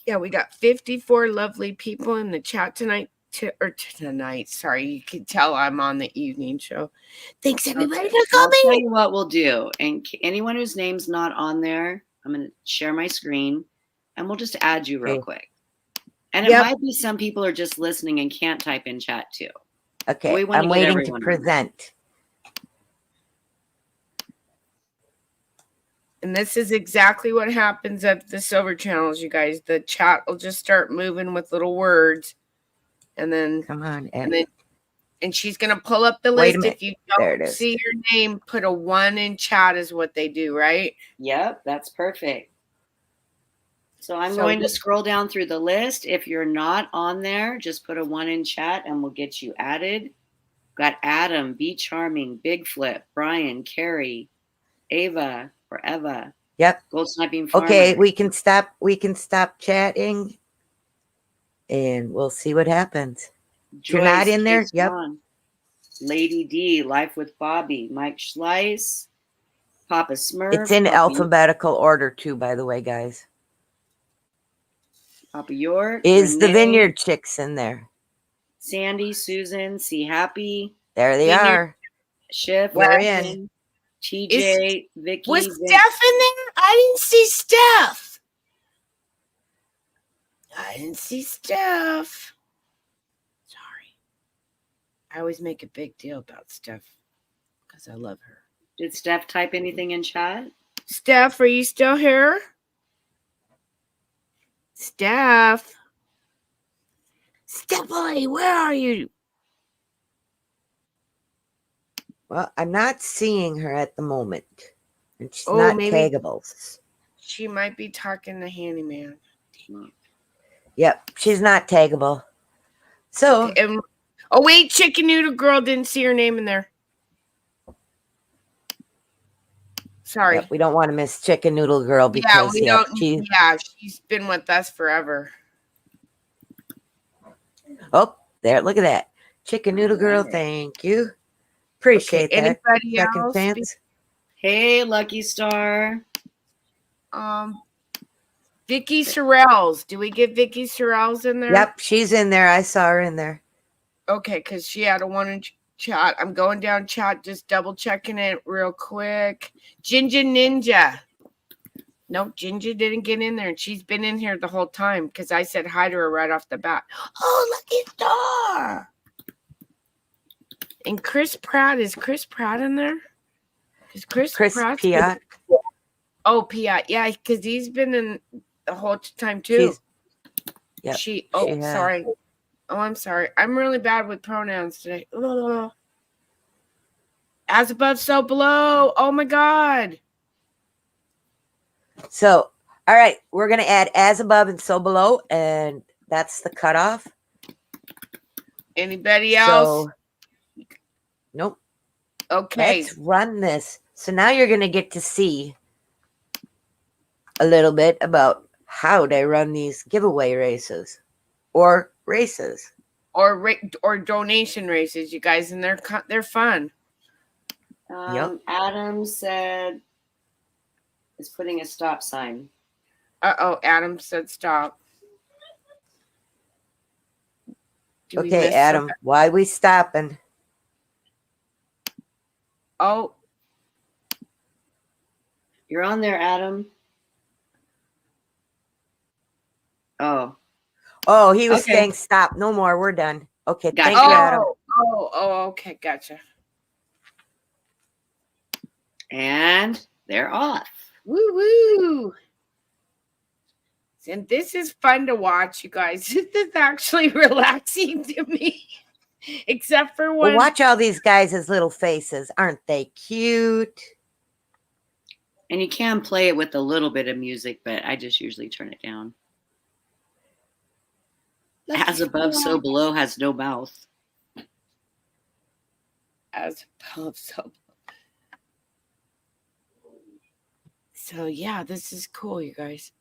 Yeah, we got 54 lovely people in the chat tonight. Tonight. Sorry, you can tell I'm on the evening show. Thanks, everybody, for coming. I'll tell you what we'll do. And anyone whose name's not on there, I'm going to share my screen, and we'll just add you real quick. And it might be some people are just listening and can't type in chat too. Okay, I'm waiting to present. And this is exactly what happens at the silver channels, you guys. The chat will just start moving with little words. And then Come on. and she's gonna pull up the Wait a list. minute. If you There it don't is. see your name, put a 1 in chat is what they do, right? Yep, that's perfect. So I'm So going to scroll down through the list. If you're not on there, just put a 1 in chat and we'll get you added. Got Adam, Be Charming, Big Flip, Brian, Carrie, Ava, or Eva, Yep. Gold Sniping Farmer. Okay, we can stop chatting and we'll see what happens. If you're not in there, Kate yep. Swan, Lady D, Life with Bobby, Mike Schleiss, Papa Smurf. It's in Papa, alphabetical order too, by the way, guys. Papa York. Is the Renee, Vineyard Chicks in there? Sandy, Susan, See Happy, There they Vineyard- are. Schiff, They're in. Wilson, TJ, Vicky. Was Vic- Steph in there? I didn't see Steph. I didn't see Steph. Sorry. I always make a big deal about Steph because I love her. Did Steph type anything in chat? Steph, are you still here? Steph. Stephanie, where are you? Well, I'm not seeing her at the moment. And she's Oh, not maybe- taggable. She might be talking to Handyman. Yep, she's not taggable. So, Okay, oh, wait, Chicken Noodle Girl didn't see her name in there. Sorry. yep, we don't want to miss Chicken Noodle Girl because we don't. she. Yeah, she's been with us forever. Oh, there! Look at that, Chicken Noodle Girl. Alright. Thank you. Appreciate that. Anybody Second else? chance. Hey, Lucky Star. Vicky Sorrells. Do we get Vicky Sorrells in there? Yep, she's in there. I saw her in there. Okay, because she had a 1 in chat. I'm going down chat, just double checking it real quick. Ginger Ninja. Nope, Ginger didn't get in there, and she's been in here the whole time because I said hi to her right off the bat. Oh, Lucky Star. And Chris Pratt. Is Chris Pratt in there? Is Chris Pratt? Piat. Oh, Piat. Yeah, because he's been in the whole time too. Yep, She she has. sorry. Oh, I'm sorry. I'm really bad with pronouns today. Ugh. As above, so below. Oh my God. So, all right, we're gonna add as above and so below, and that's the cutoff. Anybody else? So, nope. Okay. Let's run this. So now you're gonna get to see a little bit about how they run these giveaway races or races. Or donation races, you guys, and they're fun. Yep. Adam said is putting a stop sign. Adam said stop. Do we Okay, miss Adam, somebody? why we stopping? Oh, You're on there, Adam. Oh, he was Okay. saying stop. No more. We're done. Okay, Gotcha. thank you, Adam. Okay, gotcha. And they're off. Woo woo. And this is fun to watch, you guys. This is actually relaxing to me. Except for when Well, watch all these guys' little faces. Aren't they cute? And you can play it with a little bit of music, but I just usually turn it down. As above, so below has no mouth. As above, so below. So yeah, this is cool, you guys.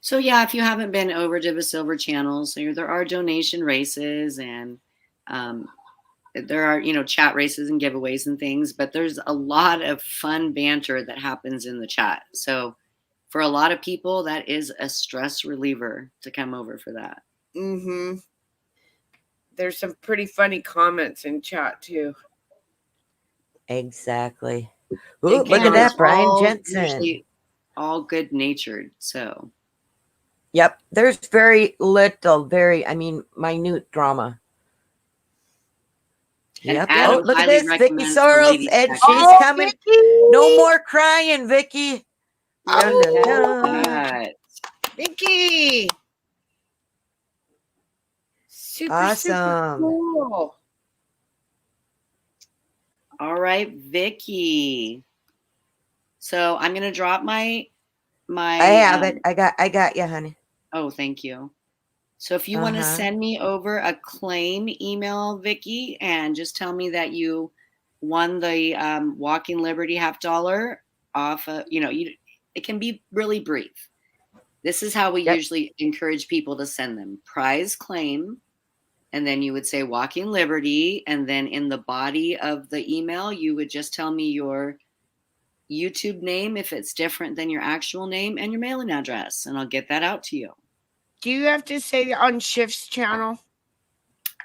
So yeah, if you haven't been over to the Silver channels, there are donation races and there are, chat races and giveaways and things, but there's a lot of fun banter that happens in the chat. So for a lot of people, that is a stress reliever to come over for that. Mm-hmm. There's some pretty funny comments in chat too. Exactly. Ooh, Again, look at that, it's Brian all Jensen. usually all good natured. So Yep, there's very little, minute drama. And Yep. Adam Oh, look at highly this. Vicky recommends the Soros, ladies and package. she's coming. Vicky! No more crying, Vicky. Dun, Oh, dun, Look dun. at that. Vicky! Super Awesome. cool. All right, Vicky. So I'm gonna drop my I have it. I got you, honey. Oh, thank you. So if you want to Uh-huh. send me over a claim email, Vicky, and just tell me that you won the Walking Liberty $50 off. It can be really brief. This is how we Yep. usually encourage people to send them: prize claim, and then you would say Walking Liberty, and then in the body of the email, you would just tell me your YouTube name if it's different than your actual name, and your mailing address, and I'll get that out to you. Do you have to say on Shift's channel?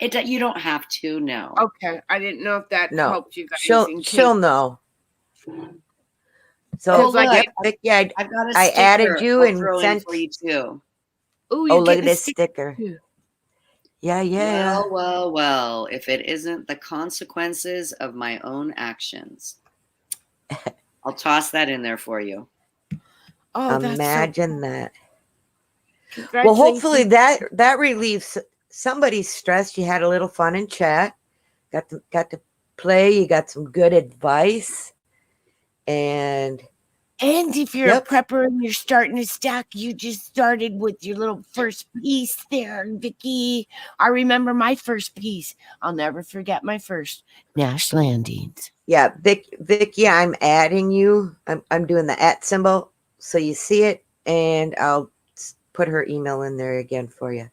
You don't have to, no. Okay, I didn't know if that No. helped you guys. She'll know. So, Oh, look, yep, Vicky, I've got a I sticker added you I'll and throw in sent. for you too. Oh, Oh, look at this sticker. too. Yeah. Well, if it isn't the consequences of my own actions. I'll toss that in there for you. Oh, Imagine that. That's Well, hopefully that relieves somebody's stress. You had a little fun in chat. Got to play. You got some good advice. And if you're Yep. a prepper and you're starting to stack, you just started with your little first piece there, Vicky. I remember my first piece. I'll never forget my first Nash Landings. yeah, Vicky, I'm adding you. I'm doing the @ symbol so you see it, and I'll put her email in there again for you.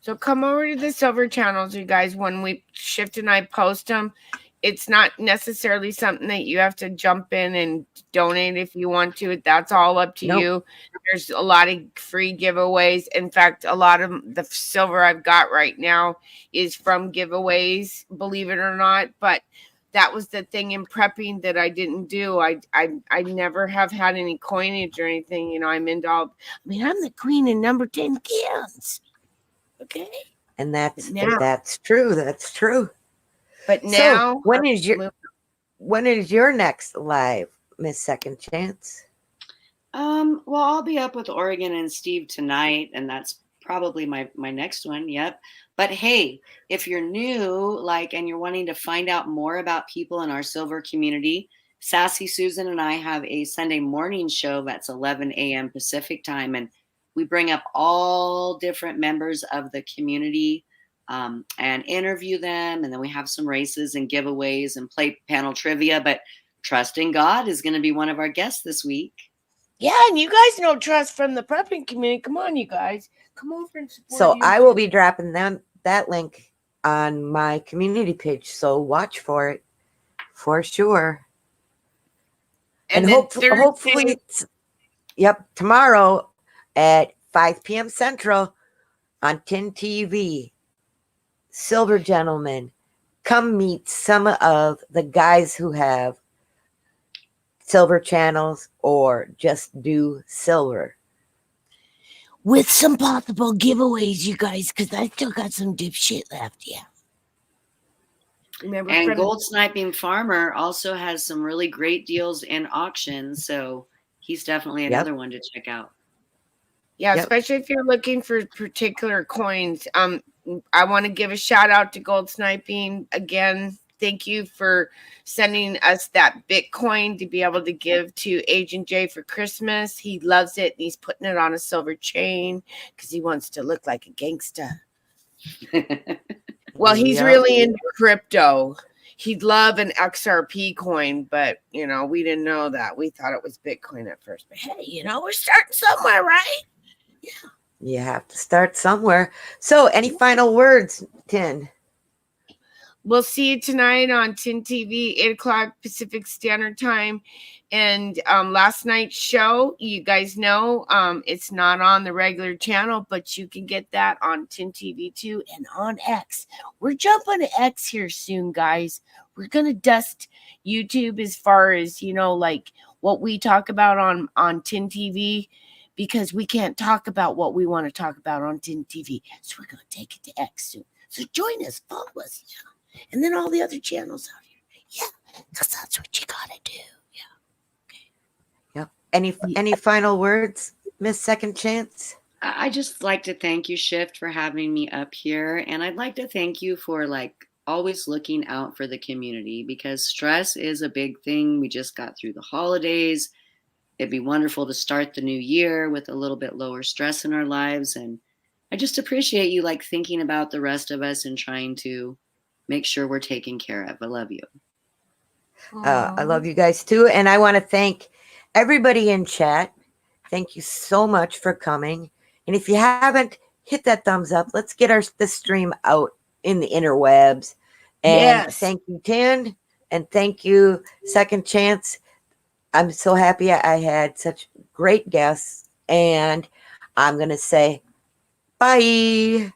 So come over to the silver channels, you guys. When we Shift and I post them, it's not necessarily something that you have to jump in and donate if you want to. That's all up to Nope. you. There's a lot of free giveaways. In fact, a lot of the silver I've got right now is from giveaways, believe it or not. But that was the thing in prepping that I didn't do. I never have had any coinage or anything. You know, I'm the queen of number 10 cans. Okay. And that's Now- true. That's true. But now, so when is your next live, Miss Second Chance? Well, I'll be up with Oregon and Steve tonight, and that's probably my next one. Yep. But hey, if you're new, and you're wanting to find out more about people in our silver community, Sassy Susan and I have a Sunday morning show that's 11 a.m. Pacific time, and we bring up all different members of the community and interview them, and then we have some races and giveaways and play panel trivia. But Trusting God is going to be one of our guests this week. Yeah, and you guys know Trust from the prepping community. Come on, you guys. Come over and support So you. I will be dropping that link on my community page. So watch for it for sure. And then hopefully, tomorrow at 5 p.m. Central on TIN TV. Silver Gentlemen, come meet some of the guys who have silver channels or just do silver. with some possible giveaways, you guys, because I still got some dipshit left. Yeah. Remember, and Gold Sniping Farmer also has some really great deals in auctions, so he's definitely another one to check out. Yeah, especially if you're looking for particular coins. I want to give a shout out to Gold Sniping again. Thank you for sending us that Bitcoin to be able to give to Agent J for Christmas. He loves it, and he's putting it on a silver chain because he wants to look like a gangsta. Well, he's really into crypto. He'd love an XRP coin, but, we didn't know that. We thought it was Bitcoin at first. But, hey, we're starting somewhere, right? Yeah. You have to start somewhere. So any final words, Tin? We'll see you tonight on TIN TV, 8 o'clock Pacific Standard Time. And last night's show, you guys know, it's not on the regular channel, but you can get that on TIN TV too and on X. We're jumping to X here soon, guys. We're going to dust YouTube as far as, what we talk about on TIN TV. because we can't talk about what we want to talk about on Tin TV. So we're going to take it to X soon. So join us, follow us, yeah. And then all the other channels out here. Yeah, because that's what you got to do. Yep. Any final words, Miss Second Chance? I just like to thank you, Shift, for having me up here. And I'd like to thank you for like always looking out for the community, because stress is a big thing. We just got through the holidays. It'd be wonderful to start the new year with a little bit lower stress in our lives. And I just appreciate you like thinking about the rest of us and trying to make sure we're taken care of. I love you. I love you guys too. And I want to thank everybody in chat. Thank you so much for coming. And if you haven't, hit that thumbs up. Let's get the stream out in the interwebs. And Yes. thank you, Tin. And thank you, Second Chance. I'm so happy I had such great guests. And I'm going to say bye.